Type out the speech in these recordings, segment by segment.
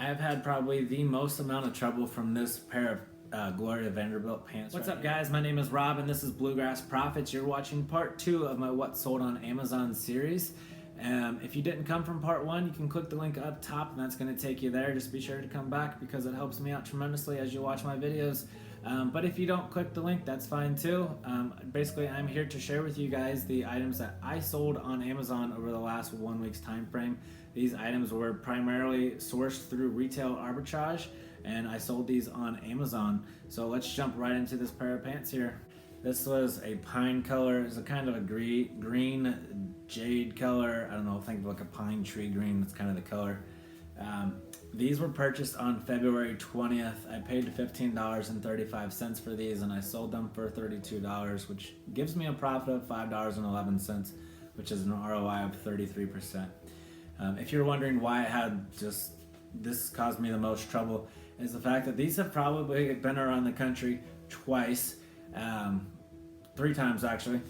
I've had probably the most amount of trouble from this pair of Gloria Vanderbilt pants. What's up, guys? My name is Rob, and this is Bluegrass Profits. You're watching part 2 of my What Sold on Amazon series. If you didn't come from part 1, you can click the link up top, and that's going to take you there. Just be sure to come back because it helps me out tremendously as you watch my videos. But if you don't click the link, that's fine too. Basically, I'm here to share with you guys the items that I sold on Amazon over the last 1 week's time frame. These items were primarily sourced through Retail Arbitrage, and I sold these on Amazon. So let's jump right into this pair of pants here. This was a pine color. It's a kind of a green jade color. I don't know, think of like a pine tree green. That's kind of the color. These were purchased on February 20th. I paid $15.35 for these, and I sold them for $32, which gives me a profit of $5.11, which is an ROI of 33%. If you're wondering why I had this caused me the most trouble, is the fact that these have probably been around the country twice, 3 times actually.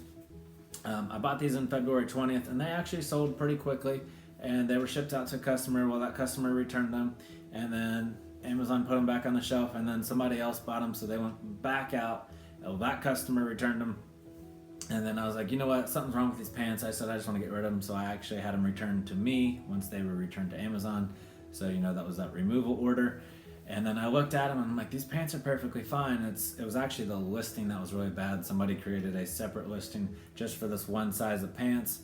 I bought these on February 20th, and they actually sold pretty quickly, and they were shipped out to a customer. Well, that customer returned them, and then Amazon put them back on the shelf, and then somebody else bought them, so they went back out. Well, that customer returned them, and then I was like, you know what, something's wrong with these pants. I said I just want to get rid of them, so I actually had them returned to me once they were returned to Amazon. So that was that removal order. And then I looked at them and I'm like, these pants are perfectly fine. It was actually the listing that was really bad. Somebody created a separate listing just for this one size of pants,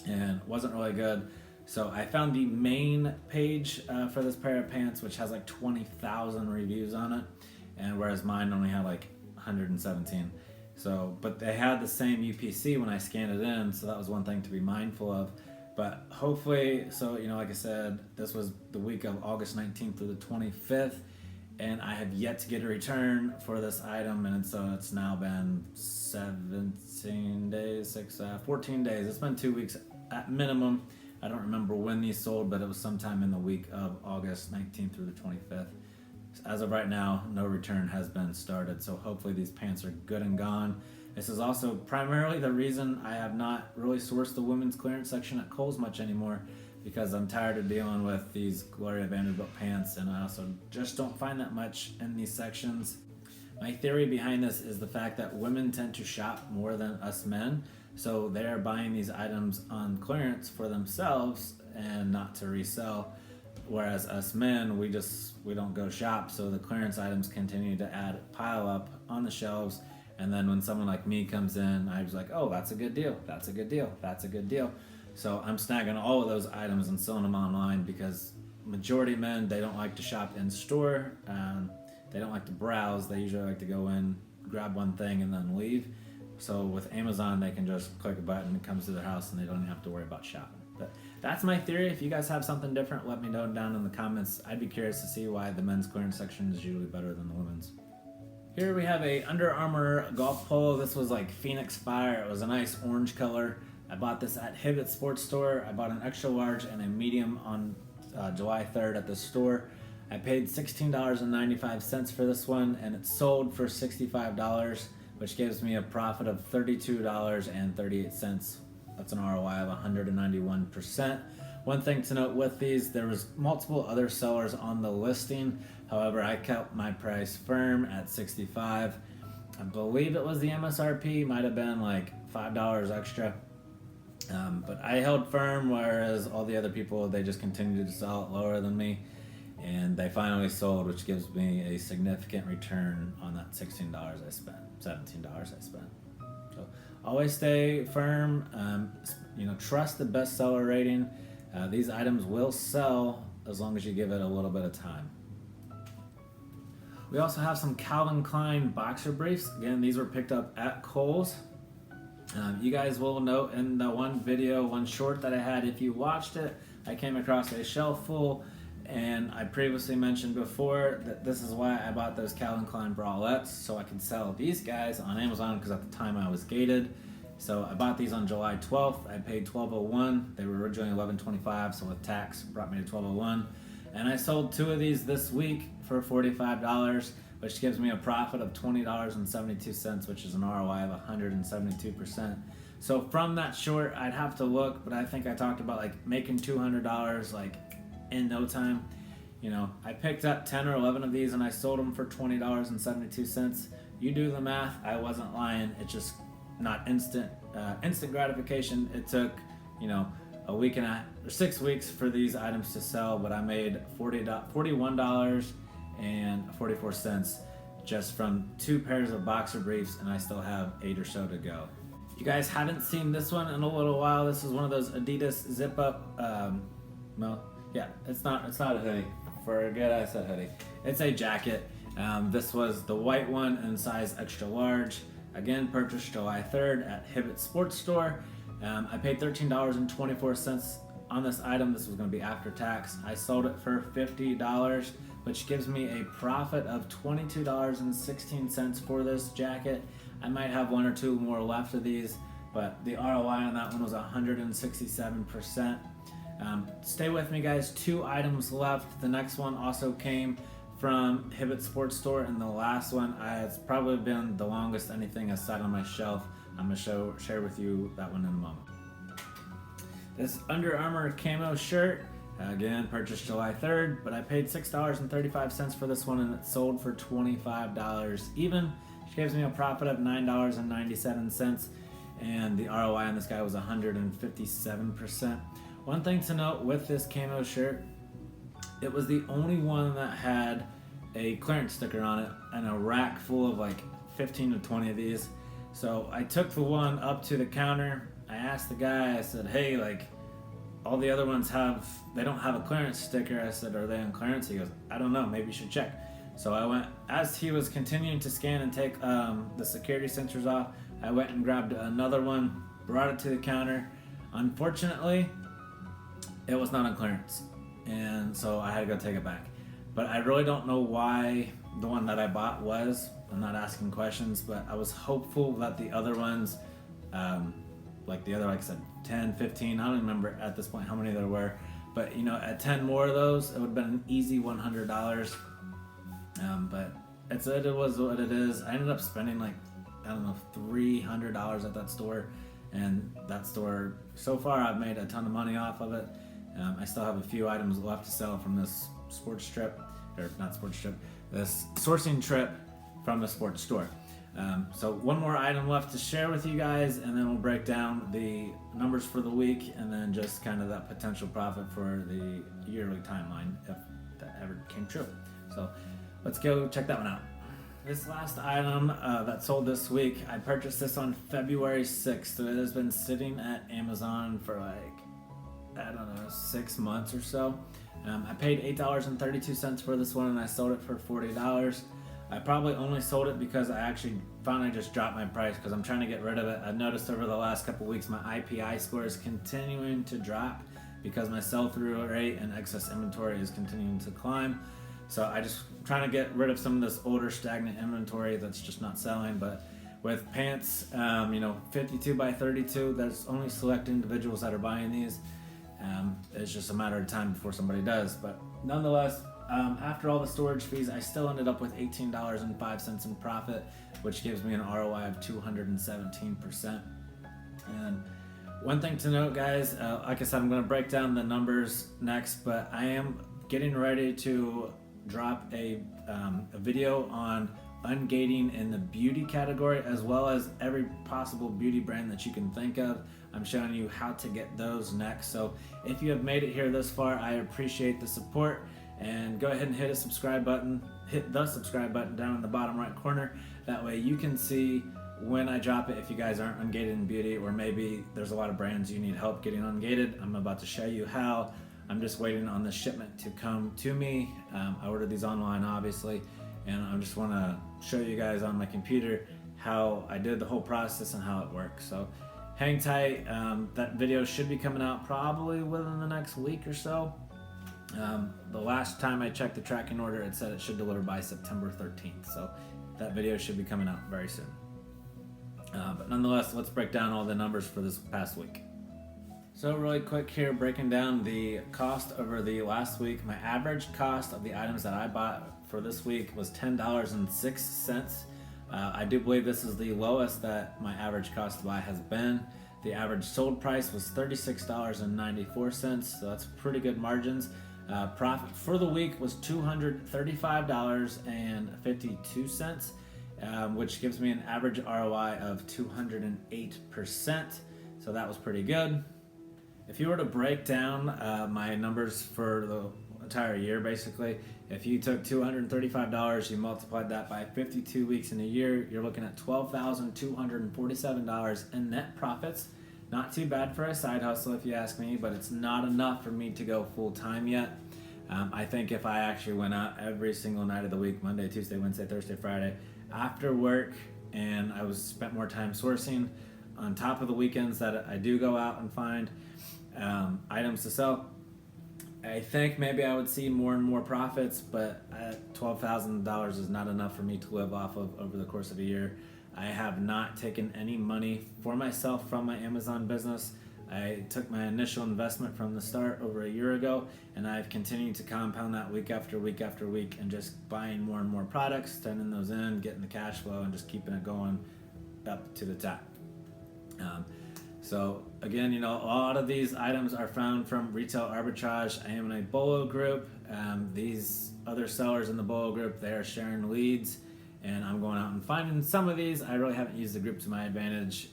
and it wasn't really good. So I found the main page for this pair of pants, which has like 20,000 reviews on it, and whereas mine only had like 117. So, but they had the same UPC when I scanned it in, so that was one thing to be mindful of. But hopefully, so like I said, this was the week of August 19th through the 25th, and I have yet to get a return for this item, and so it's now been 14 days. It's been 2 weeks at minimum. I don't remember when these sold, but it was sometime in the week of August 19th through the 25th. As of right now, no return has been started, so hopefully these pants are good and gone. This is also primarily the reason I have not really sourced the women's clearance section at Kohl's much anymore, because I'm tired of dealing with these Gloria Vanderbilt pants, and I also just don't find that much in these sections. My theory behind this is the fact that women tend to shop more than us men, so they're buying these items on clearance for themselves and not to resell. Whereas us men, we don't go shop, so the clearance items continue to pile up on the shelves. And then when someone like me comes in, I was like, oh, that's a good deal, that's a good deal, that's a good deal. So I'm snagging all of those items and selling them online, because majority of men, they don't like to shop in store. They don't like to browse. They usually like to go in, grab one thing, and then leave. So with Amazon, they can just click a button, it comes to their house, and they don't even have to worry about shopping. But that's my theory. If you guys have something different, let me know down in the comments. I'd be curious to see why the men's clearance section is usually better than the women's. Here we have a Under Armour golf polo. This was like Phoenix Fire. It was a nice orange color. I bought this at Hibbett Sports Store. I bought an extra large and a medium on July 3rd at the store. I paid $16.95 for this one, and it sold for $65, which gives me a profit of $32.38. That's an ROI of 191%. One thing to note with these, there was multiple other sellers on the listing. However, I kept my price firm at $65. I believe it was the MSRP, might have been like $5 extra. But I held firm, whereas all the other people, they just continued to sell it lower than me. And they finally sold, which gives me a significant return on that $16 I spent, $17 I spent. So always stay firm, trust the bestseller rating. These items will sell as long as you give it a little bit of time. We also have some Calvin Klein boxer briefs. Again, these were picked up at Kohl's. You guys will note in the one short that I had, if you watched it, I came across a shelf full, and I previously mentioned before that this is why I bought those Calvin Klein bralettes, so I could sell these guys on Amazon, because at the time I was gated. So I bought these on July 12th. I paid $12.01. They were originally $11.25, so with tax, it brought me to $12.01. And I sold 2 of these this week for $45, which gives me a profit of $20.72, which is an ROI of 172%. So from that short, I'd have to look, but I think I talked about like making $200 like in no time. You know, I picked up 10 or 11 of these and I sold them for $20.72. You do the math, I wasn't lying. It's just not instant gratification. It took, you know, a week and a half or 6 weeks for these items to sell, but I made $41.44 just from 2 pairs of boxer briefs, and I still have 8 or so to go. If you guys haven't seen this one in a little while, this is one of those Adidas zip up, it's not a hoodie. Forget I said hoodie. It's a jacket. This was the white one in size extra large. Again, purchased July 3rd at Hibbett Sports Store. I paid $13.24 on this item. This was going to be after tax. I sold it for $50, which gives me a profit of $22.16 for this jacket. I might have 1 or 2 more left of these, but the ROI on that one was 167%. Stay with me, guys. 2 items left. The next one also came from Hibbett Sports Store, and the last one it's probably been the longest anything has sat on my shelf. I'm going to share with you that one in a moment. This Under Armour camo shirt, again, purchased July 3rd, but I paid $6.35 for this one, and it sold for $25 even, which gives me a profit of $9.97, and the ROI on this guy was 157%. One thing to note with this camo shirt, it was the only one that had a clearance sticker on it and a rack full of like 15 to 20 of these. So I took the one up to the counter. I asked the guy, I said, hey, like all the other ones they don't have a clearance sticker. I said, are they on clearance? He goes, I don't know, maybe you should check. So I went, as he was continuing to scan and take the security sensors off, I went and grabbed another one, brought it to the counter. Unfortunately, it was not on clearance, and so I had to go take it back. But I really don't know why the one that I bought was. I'm not asking questions, but I was hopeful that the other ones, like I said, 10, 15, I don't remember at this point how many there were, but you know, at 10 more of those, it would have been an easy $100. But it was what it is. I ended up spending like, I don't know, $300 at that store, and that store, so far I've made a ton of money off of it. I still have a few items left to sell from this this sourcing trip from the sports store. So one more item left to share with you guys, and then we'll break down the numbers for the week, and then just kind of that potential profit for the yearly timeline if that ever came true. So let's go check that one out. This last item that sold this week, I purchased this on February 6th. So it has been sitting at Amazon for like, I don't know, 6 months or so. I paid $8.32 for this one, and I sold it for $40. I probably only sold it because I actually finally just dropped my price because I'm trying to get rid of it. I've noticed over the last couple weeks my IPI score is continuing to drop because my sell-through rate and excess inventory is continuing to climb. So I just trying to get rid of some of this older stagnant inventory that's just not selling. But with pants, 52 by 32, there's only select individuals that are buying these. It's just a matter of time before somebody does. But nonetheless, after all the storage fees, I still ended up with $18.05 in profit, which gives me an ROI of 217%. And one thing to note, guys, like I said, I'm going to break down the numbers next, but I am getting ready to drop a video on ungating in the beauty category, as well as every possible beauty brand that you can think of. I'm showing you how to get those next. So if you have made it here this far, I appreciate the support, and go ahead and hit the subscribe button down in the bottom right corner. That way you can see when I drop it if you guys aren't ungated in beauty, or maybe there's a lot of brands you need help getting ungated. I'm about to show you how. I'm just waiting on the shipment to come to me. I ordered these online, obviously, and I just want to show you guys on my computer how I did the whole process and how it works. So hang tight. That video should be coming out probably within the next week or so. The last time I checked the tracking order, it said it should deliver by September 13th. So that video should be coming out very soon. But nonetheless, let's break down all the numbers for this past week. So really quick here, breaking down the cost over the last week. My average cost of the items that I bought for this week was $10.06. I do believe this is the lowest that my average cost to buy has been. The average sold price was $36.94, so that's pretty good margins. Profit for the week was $235.52, which gives me an average ROI of 208%. So that was pretty good. If you were to break down my numbers for the entire year, basically, if you took $235, you multiplied that by 52 weeks in a year, you're looking at $12,247 in net profits. Not too bad for a side hustle if you ask me, but it's not enough for me to go full time yet. I think if I actually went out every single night of the week, Monday, Tuesday, Wednesday, Thursday, Friday, after work, and I spent more time sourcing on top of the weekends that I do go out and find items to sell, I think maybe I would see more and more profits, but $12,000 is not enough for me to live off of over the course of a year. I have not taken any money for myself from my Amazon business. I took my initial investment from the start over a year ago, and I've continued to compound that week after week after week and just buying more and more products, sending those in, getting the cash flow, and just keeping it going up to the top. So again, a lot of these items are found from Retail Arbitrage. I am in a Bolo group. These other sellers in the Bolo group, they are sharing leads, and I'm going out and finding some of these. I really haven't used the group to my advantage,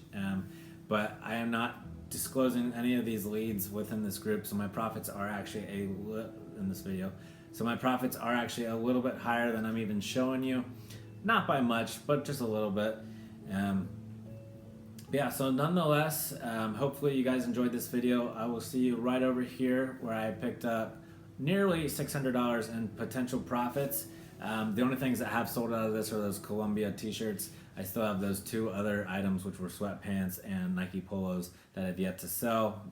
but I am not disclosing any of these leads within this group, so my profits are actually in this video. So my profits are actually a little bit higher than I'm even showing you. Not by much, but just a little bit. Yeah, so nonetheless, hopefully you guys enjoyed this video. I will see you right over here where I picked up nearly $600 in potential profits. The only things that have sold out of this are those Columbia t-shirts. I still have those two other items, which were sweatpants and Nike polos, that I've yet to sell.